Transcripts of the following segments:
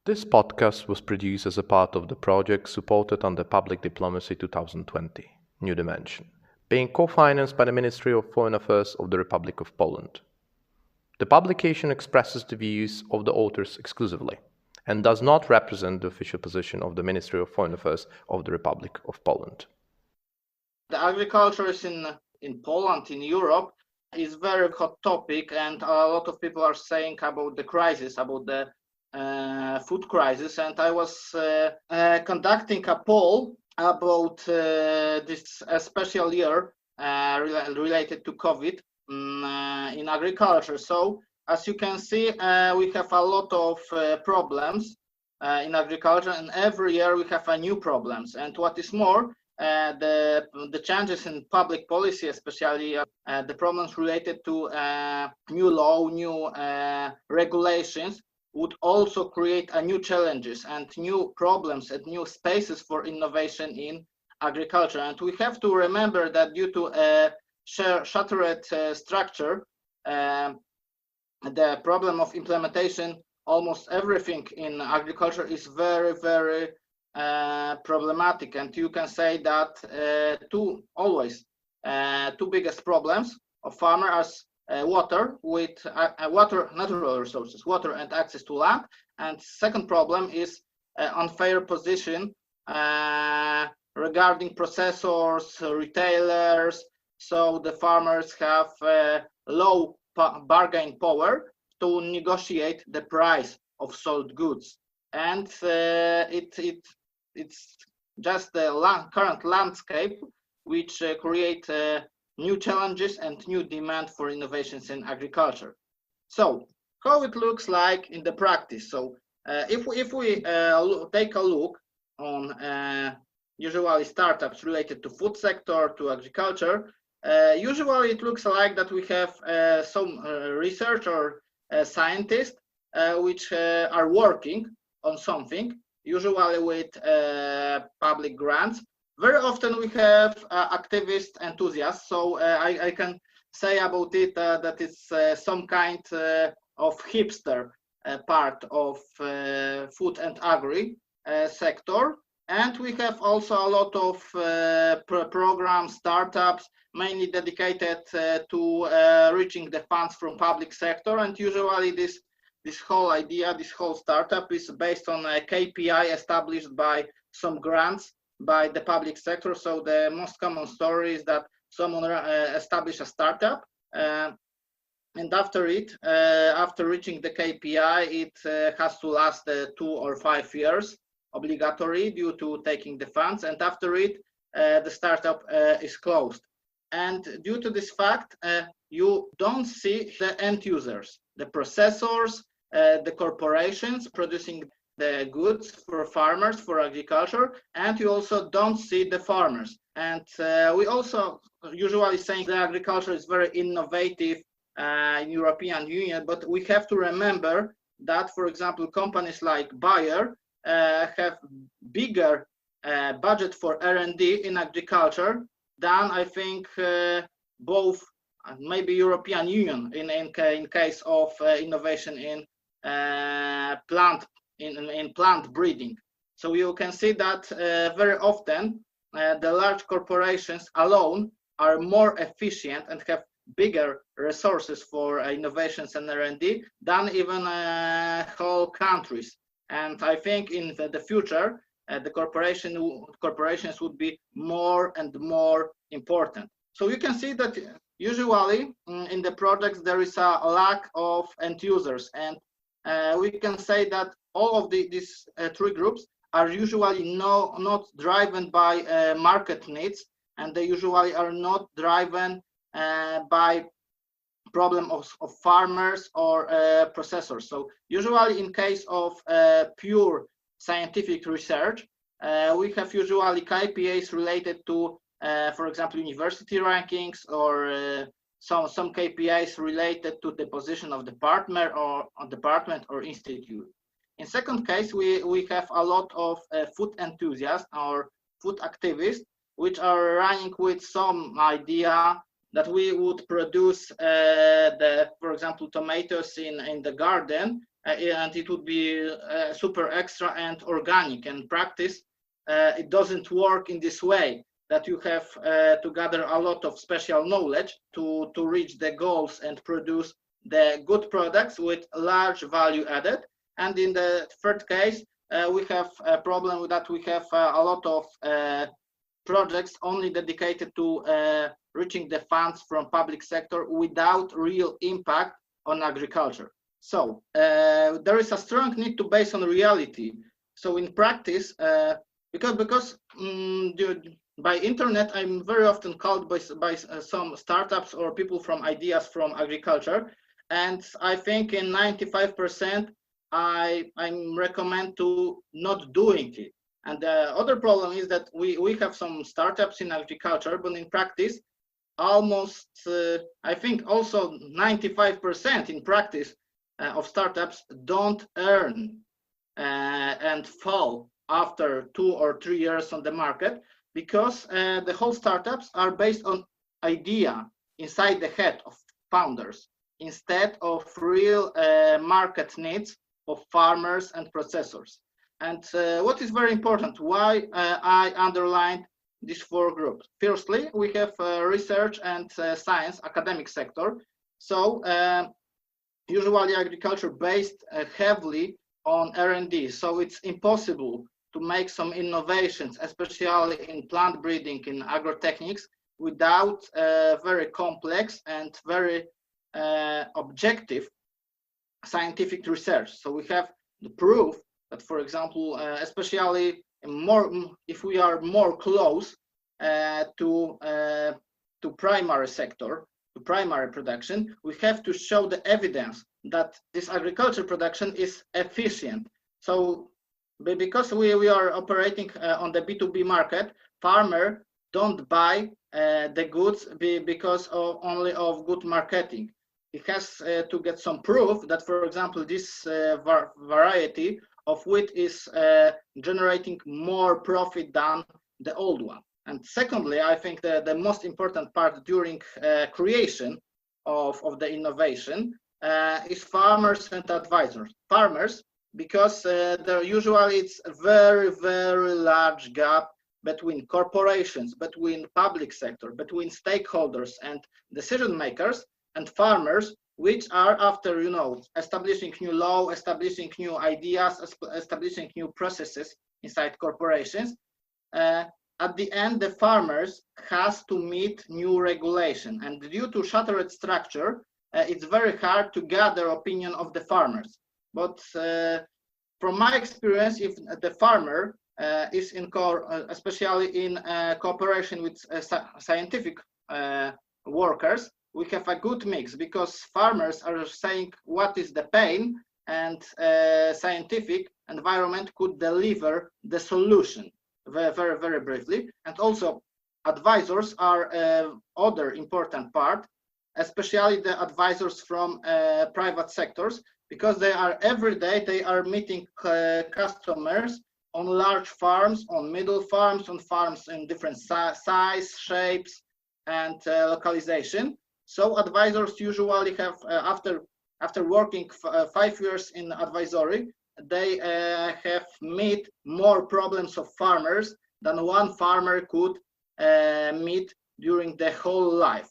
This podcast was produced as a part of the project supported under Public Diplomacy 2020, New Dimension, being co-financed by the Ministry of Foreign Affairs of the Republic of Poland. The publication expresses the views of the authors exclusively and does not represent the official position of the Ministry of Foreign Affairs of the Republic of Poland. The agriculture is in Poland, in Europe, is very hot topic, and a lot of people are saying about the crisis, about the food crisis. And I was conducting a poll about this special year related to COVID in agriculture. So as you can see, we have a lot of problems in agriculture, and every year we have a new problems. And what is more, the changes in public policy, especially the problems related to new law, new regulations, would also create new challenges and new problems and new spaces for innovation in agriculture. And we have to remember that due to a shattered structure, the problem of implementation, almost everything in agriculture is very, very problematic. And you can say that two biggest problems of farmers are water, natural resources, water and access to land. And second problem is unfair position regarding processors, retailers. So the farmers have low bargaining power to negotiate the price of sold goods. And it's just the current landscape which create new challenges and new demand for innovations in agriculture. So how it looks like in the practice. So if we take a look on usually startups related to food sector, to agriculture, usually it looks like that we have some research or scientists which are working on something, usually with public grants. Very often we have activist enthusiasts, so I can say about it that it's some kind of hipster part of food and agri sector. And we have also a lot of programs, startups, mainly dedicated to reaching the funds from public sector. And usually this whole idea, this whole startup is based on a KPI established by some grants by the public sector. So the most common story is that someone established a startup, and after reaching the KPI, it has to last 2 or 5 years, obligatory due to taking the funds, and after it, the startup is closed. And due to this fact, you don't see the end users, the processors, the corporations producing the goods for farmers, for agriculture, and you also don't see the farmers. And we also usually saying that agriculture is very innovative in European Union, but we have to remember that, for example, companies like Bayer have bigger budget for R&D in agriculture than I think both maybe European Union in case of innovation in plant breeding. So you can see that very often the large corporations alone are more efficient and have bigger resources for innovations and R&D than even whole countries. And I think in the future, the corporations would be more and more important. So you can see that usually in the projects there is a lack of end users, and we can say that all of these three groups are usually not driven by market needs, and they usually are not driven by problem of farmers or processors. So usually in case of pure scientific research, we have usually KPIs related to, for example, university rankings, or some KPIs related to the position of department or institute. In second case, we have a lot of food enthusiasts or food activists, which are running with some idea that we would produce for example, tomatoes in the garden and it would be super extra and organic. In practice, it doesn't work in this way, that you have to gather a lot of special knowledge to reach the goals and produce the good products with large value added. And in the third case, we have a problem with that. We have a lot of projects only dedicated to reaching the funds from public sector without real impact on agriculture. So there is a strong need to base on reality. So in practice, because by internet, I'm very often called by some startups or people from ideas from agriculture, and I think in 95% I recommend to not doing it. And the other problem is that we have some startups in agriculture, but in practice, almost I think also 95% in practice of startups don't earn and fall after 2 or 3 years on the market, because the whole startups are based on idea inside the head of founders instead of real market needs of farmers and processors. And what is very important, why I underlined these 4 groups. Firstly, we have research and science academic sector. So usually agriculture based heavily on R&D. So it's impossible to make some innovations, especially in plant breeding, in agrotechnics, without very complex and very objective scientific research. So we have the proof that, for example, especially if we are more close to primary sector, to primary production, we have to show the evidence that this agriculture production is efficient. So because we are operating on the B2B market, farmer don't buy the goods because only of good marketing. He has to get some proof that, for example, this variety of wheat is generating more profit than the old one. And secondly, I think the most important part during creation of the innovation is farmers and advisors. Farmers, because there usually it's a very, very large gap between corporations, between public sector, between stakeholders and decision makers, and farmers, which are after, establishing new law, establishing new ideas, establishing new processes inside corporations. At the end, the farmers has to meet new regulation, and due to shattered structure, it's very hard to gather opinion of the farmers. But from my experience, if the farmer is especially in cooperation with scientific workers, we have a good mix, because farmers are saying what is the pain, and scientific environment could deliver the solution very, very, very briefly. And also advisors are other important part, especially the advisors from private sectors, because they are every day, they are meeting customers on large farms, on middle farms, on farms in different size, shapes, and localization. So advisors usually have, after working 5 years in advisory, they have meet more problems of farmers than one farmer could meet during the whole life.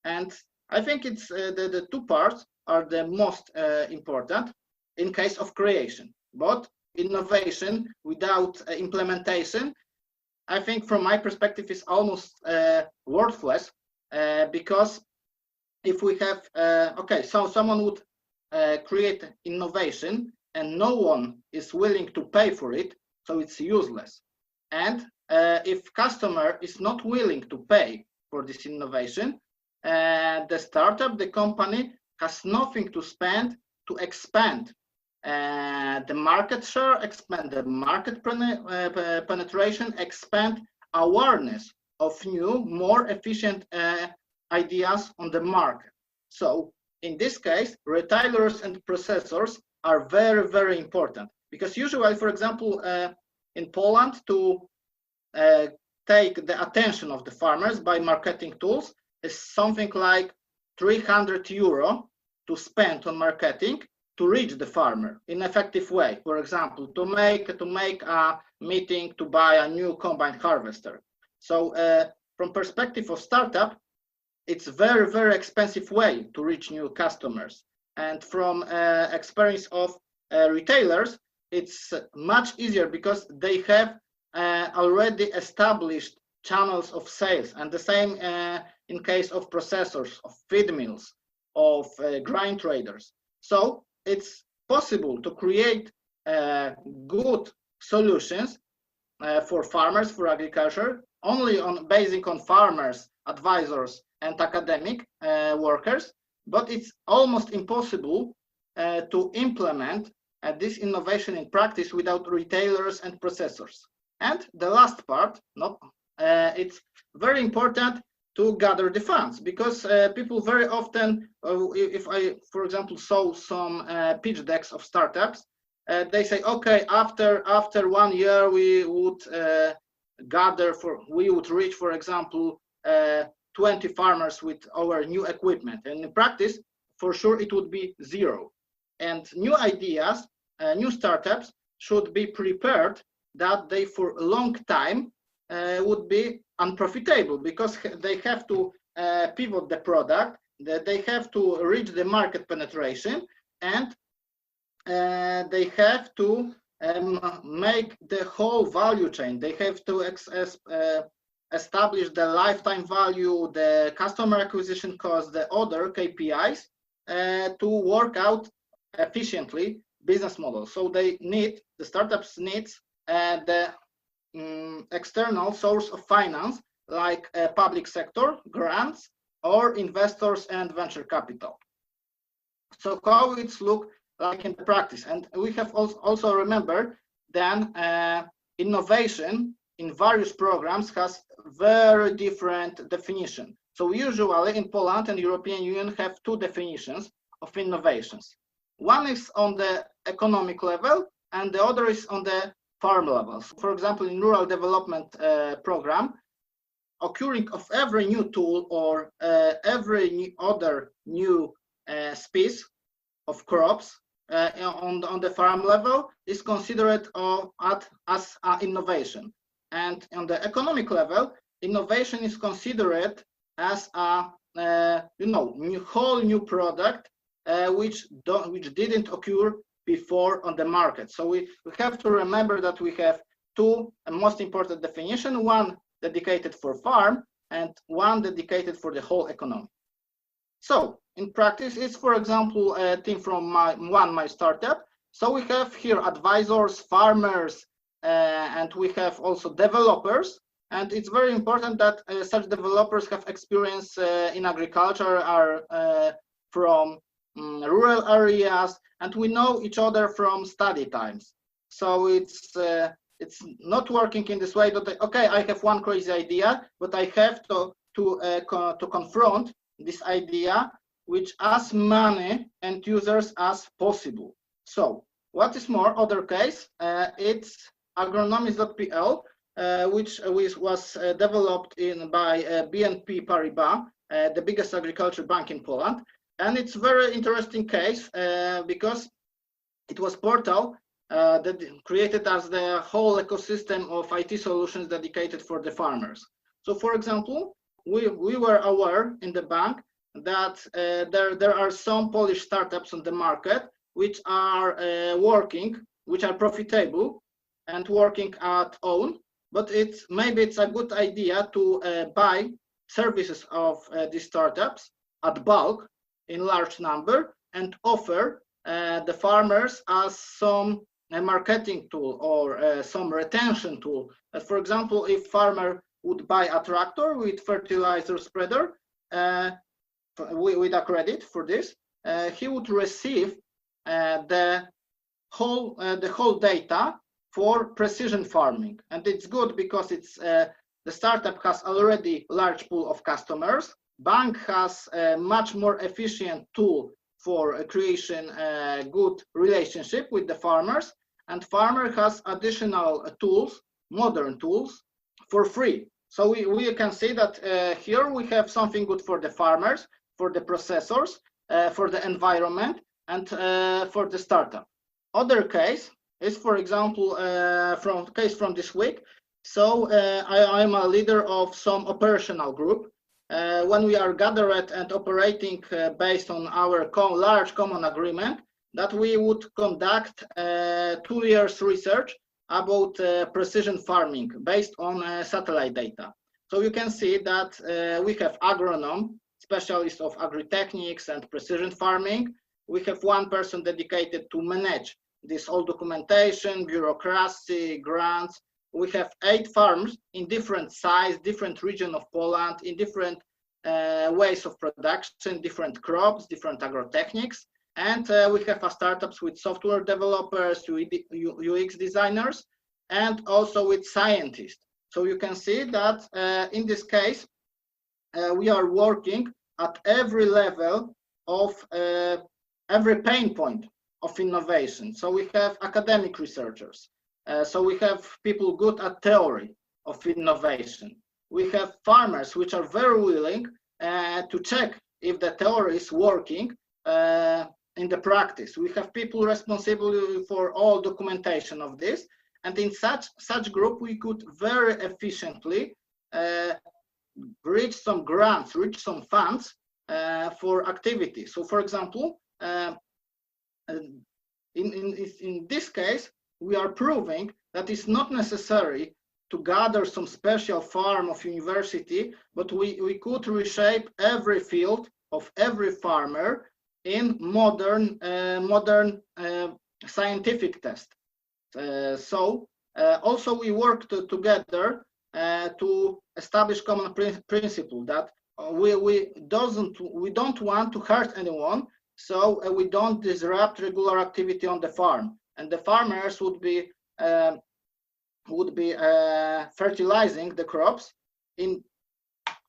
And I think it's the 2 parts are the most important in case of creation. But innovation without implementation, I think from my perspective, is almost worthless, because if we have, so someone would create innovation and no one is willing to pay for it, so it's useless. And if customer is not willing to pay for this innovation, the startup, the company, has nothing to spend to expand the market share, expand the market penetration, expand awareness of new, more efficient ideas on the market. So in this case, retailers and processors are very, very important, because usually, for example, in Poland, to take the attention of the farmers by marketing tools is something like €300 to spend on marketing to reach the farmer in an effective way. For example, to make a meeting to buy a new combine harvester. So from perspective of startup, it's very, very expensive way to reach new customers. And from experience of retailers, it's much easier because they have already established channels of sales. And the same in case of processors, of feed mills, of grain traders. So it's possible to create good solutions for farmers, for agriculture, only basing on farmers, advisors, and academic workers, but it's almost impossible to implement this innovation in practice without retailers and processors. And the last part, it's very important to gather the funds, because people very often, if I, for example, saw some pitch decks of startups, they say, okay, after 1 year we would reach, for example, 20 farmers with our new equipment, and in practice, for sure, it would be 0. And new ideas, new startups should be prepared that they, for a long time, would be unprofitable, because they have to pivot the product, that they have to reach the market penetration, and they have to make the whole value chain. They have to establish the lifetime value, the customer acquisition cost, the other KPIs to work out efficiently business models. So the startups needs the external source of finance, like public sector, grants, or investors and venture capital. So how it's look like in practice? And we have also remember then innovation in various programs has very different definition. So usually in Poland and European Union have 2 definitions of innovations. One is on the economic level, and the other is on the farm levels. For example, in rural development program, occurring of every new tool or every other new species of crops on the farm level is considered as innovation. And on the economic level, innovation is considered as a whole new product which didn't occur before on the market. So we have to remember that we have 2 most important definitions, one dedicated for farm and one dedicated for the whole economy. So in practice, it's, for example, a team from my startup. So we have here advisors, farmers, and we have also developers. And it's very important that such developers have experience in agriculture, are from rural areas, and we know each other from study times. So it's not working in this way that okay, I have one crazy idea, but I have to confront this idea with as many end users as possible. So what is more, other case, it's agronomist.pl, which was developed by BNP Paribas, the biggest agriculture bank in Poland. And it's a very interesting case because it was portal that created as the whole ecosystem of IT solutions dedicated for the farmers. So for example, we were aware in the bank that there are some Polish startups on the market which are which are profitable and working at own, but maybe it's a good idea to buy services of these startups at bulk in large number and offer the farmers as some marketing tool or some retention tool. For example, if farmer would buy a tractor with fertilizer spreader with a credit for this, he would receive the whole data for precision farming. And it's good because it's the startup has already large pool of customers. Bank has a much more efficient tool for creation good relationship with the farmers, and farmer has additional tools, modern tools, for free. So we can see that here we have something good for the farmers, for the processors, for the environment, and for the startup. Other case is, for example, from this week. So I'm a leader of some operational group. When we are gathered and operating based on our large common agreement that we would conduct 2 years research about precision farming based on satellite data. So you can see that we have agronom, specialist of agri-techniques and precision farming. We have one person dedicated to manage this all documentation, bureaucracy, grants. We have 8 farms in different size, different region of Poland, in different ways of production, different crops, different agro-techniques. And we have startups with software developers, UX designers, and also with scientists. So you can see that in this case, we are working at every level of every pain point of innovation. So we have academic researchers. So we have people good at theory of innovation. We have farmers which are very willing to check if the theory is working in the practice. We have people responsible for all documentation of this. And in such group, we could very efficiently reach some grants, reach some funds for activity. So for example, in this case, we are proving that it's not necessary to gather some special farm of university, but we could reshape every field of every farmer in modern scientific test. So also we worked together to establish common principle that we don't want to hurt anyone, so we don't disrupt regular activity on the farm, and the farmers would be fertilizing the crops in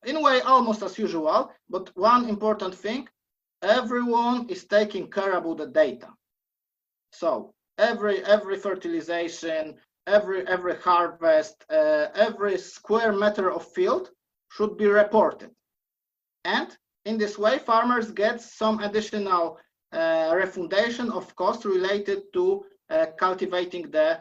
a way almost as usual. But one important thing, everyone is taking care about the data. So every fertilization, every harvest, every square meter of field should be reported. And in this way, farmers get some additional refundation of cost related to cultivating the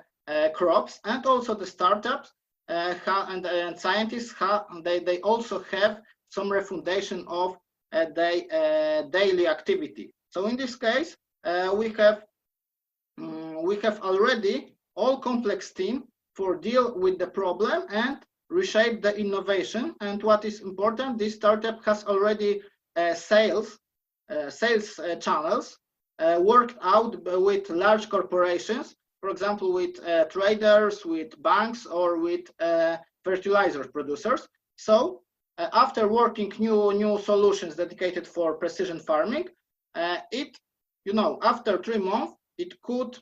crops, and also the startups and scientists, they also have some refundation of their daily activity. So in this case, we have already all complex team for deal with the problem and reshape the innovation. And what is important, this startup has already sales channels worked out with large corporations, for example, with traders, with banks, or with fertilizer producers. So after working new solutions dedicated for precision farming, after 3 months, it could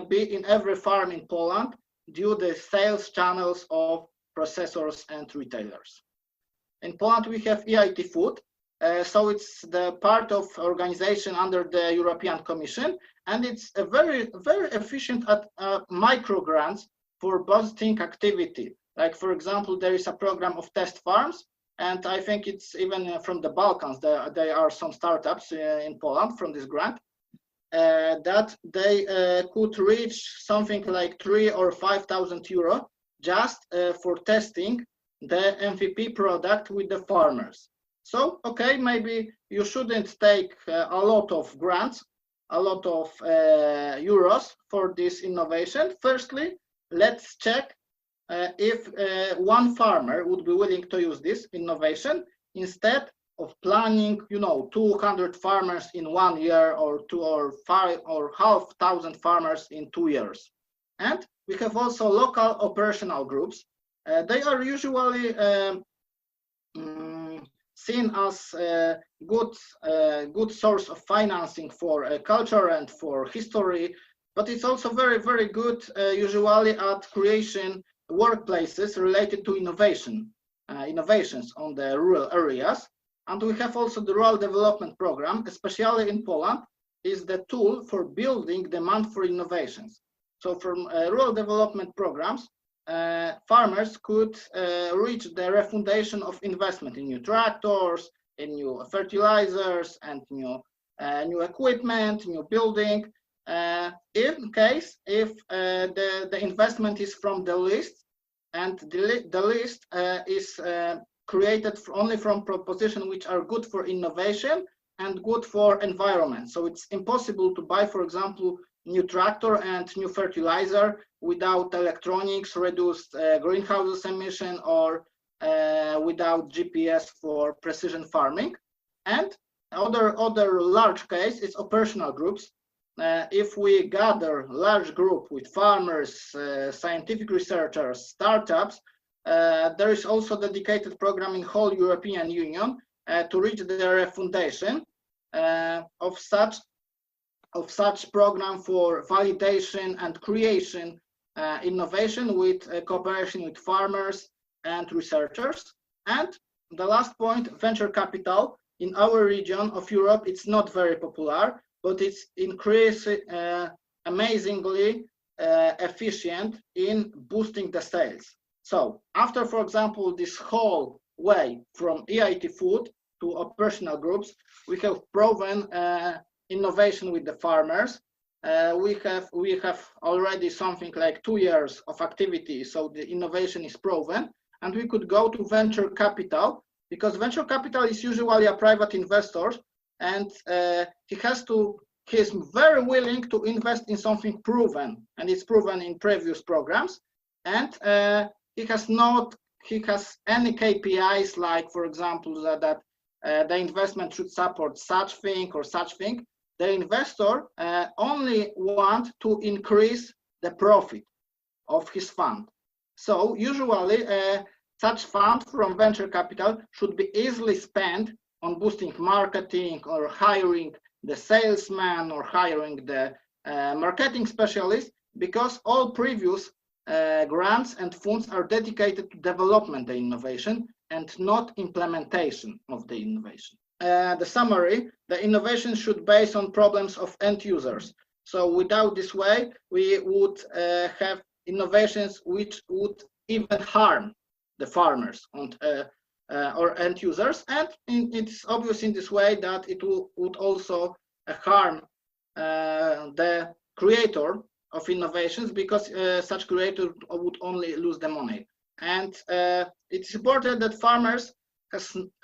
be in every farm in Poland due to the sales channels of processors and retailers. In Poland, we have EIT Food. So it's the part of organization under the European Commission, and it's a very, very efficient at micro grants for boosting activity. Like, for example, there is a program of test farms, and I think it's even from the Balkans. There are some startups in Poland from this grant that they could reach something like 3,000 or 5,000 euro just for testing the MVP product with the farmers. So, okay, maybe you shouldn't take a lot of grants, a lot of euros for this innovation. Firstly, let's check if one farmer would be willing to use this innovation instead of planning, 200 farmers in 1 year, or 2 or 5 or half thousand farmers in 2 years. And we have also local operational groups. They are usually seen as a good source of financing for culture and for history, but it's also very, very good usually at creation workplaces related to innovations on the rural areas. And we have also the rural development program, especially in Poland, is the tool for building demand for innovations. So from rural development programs, farmers could reach the refundation of investment in new tractors, in new fertilizers, and new new equipment, new building. In case if the investment is from the list, and the list is created only from propositions which are good for innovation and good for environment. So it's impossible to buy, for example, new tractor and new fertilizer without electronics, reduced greenhouse emission, or without GPS for precision farming. And other large case is operational groups. If we gather large group with farmers, scientific researchers, startups, there is also dedicated program in whole European Union to reach the foundation of such program for validation and creation innovation with cooperation with farmers and researchers. And the last point, venture capital. In our region of Europe, it's not very popular, but it's increasing amazingly efficient in boosting the sales. So after, for example, this whole way from EIT food to operational groups, we have proven innovation with the farmers. We have already something like 2 years of activity, so the innovation is proven, and we could go to venture capital, because venture capital is usually a private investor, and he is very willing to invest in something proven, and it's proven in previous programs, and he has any KPIs, like, for example, that the investment should support such thing or such thing. The investor only want to increase the profit of his fund. So usually such fund from venture capital should be easily spent on boosting marketing, or hiring the salesman, or hiring the marketing specialist, because all previous grants and funds are dedicated to development the innovation and not implementation of the innovation. The summary, the innovation should base on problems of end users. So without this way, we would have innovations which would even harm the farmers and or end users, and it's obvious in this way that it would also harm the creator of innovations, because such creator would only lose the money. And it's important that farmers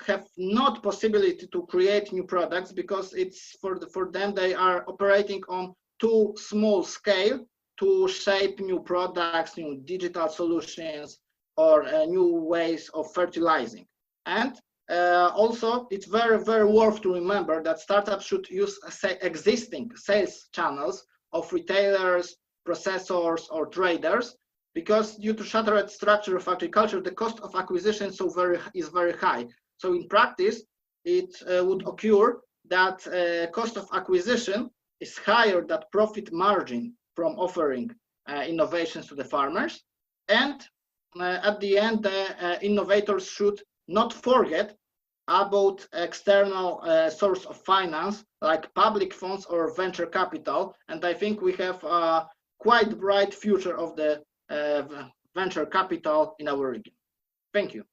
have not possibility to create new products, because it's for them, they are operating on too small scale to shape new products, new digital solutions, or new ways of fertilizing. And also, it's very, very worth to remember that startups should use existing sales channels of retailers, processors, or traders, because due to shattered structure of agriculture, the cost of acquisition is very high. So in practice, it would occur that cost of acquisition is higher than profit margin from offering innovations to the farmers. And at the end, the innovators should not forget about external source of finance, like public funds or venture capital. And I think we have a quite bright future of the venture capital in our region. Thank you.